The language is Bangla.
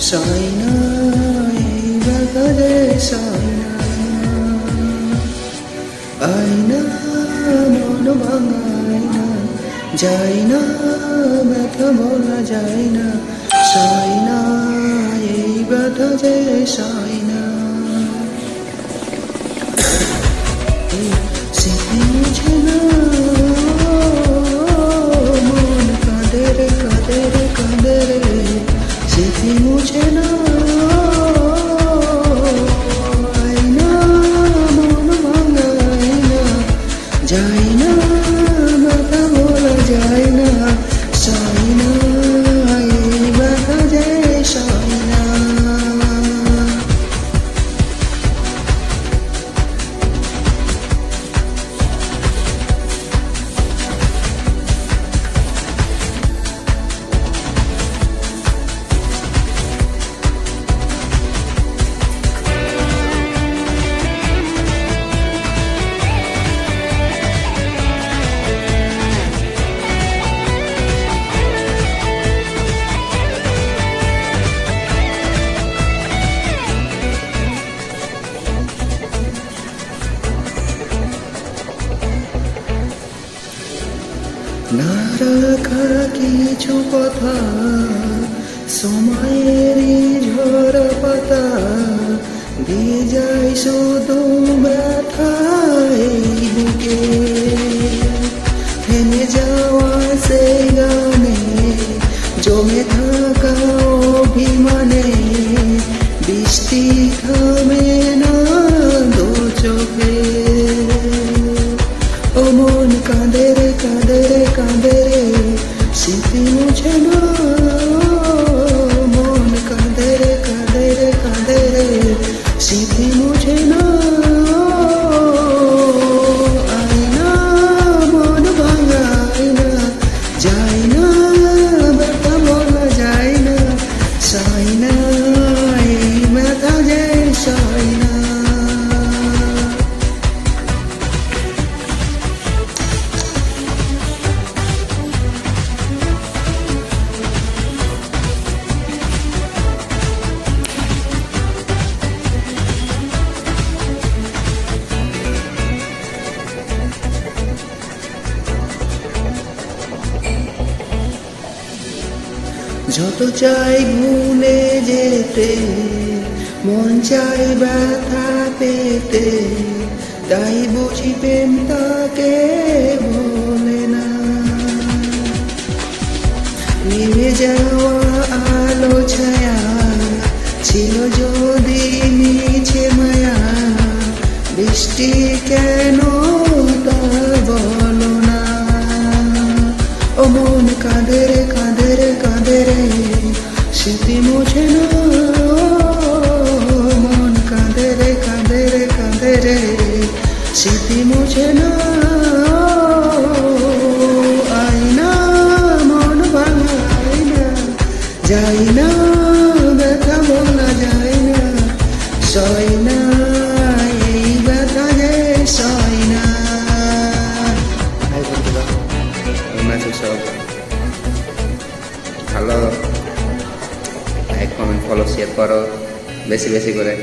সয় না এই ব্যথা যে সয় না, আয়না মন ভাঙায় না, যায় না ব্যথা বলা যায় না, সয় না এই ব্যথা যে সয় না। স্মৃতি মুছে না, মন কাঁদে রে কাঁদে রে কাঁদে রে, স্মৃতি মুছে না, আয়না মন ভাঙায় না, যায় না ব্যথা বলা যায় না, সয় না এই ব্যথা যে সয় না। না রাখা কিছু কথা, সময়েরই ঝড় পাতা, দিয়ে যায় শুধু ব্যথায় বুকে, থেমে যাওয়া সেই গানে, জমে থাকা অভিমানে, বৃষ্টি থামে না দু চোখে, ও মন কাঁদে রে কাঁদে রে কাঁদে রে, স্মৃতি মুছে না, মন কাঁদে রে কাঁদে রে কাঁদে রে, স্মৃতি মুছে না, আয়না মন ভাঙায় না, যায় না ব্যথা বলা যায় না, সয় না এই ব্যথা যে সয় না। যত চাই ভুলে যেতে, মন চাই ব্যথা পেতে, তাই বুঝি প্রেম তাকে বলে না। নিভে যাওয়া আলো ছায়া ছিল যদি মিছে মায়া, বৃষ্টি কেন তা বলো না, ও মন কাঁদে রে কাঁদে রে কাঁদে রে, স্মৃতি মুছে না, মন কাঁদে রে কাঁদে রে কাঁদে রে, স্মৃতি মুছে না, আয়না মন ভাঙায় না, যায় না ব্যথা বলা যায় না, সয় না এই ব্যথা যে সয় না। ভালো লাইক কমেন্ট ফলো শেয়ার করো বেশি বেশি করে।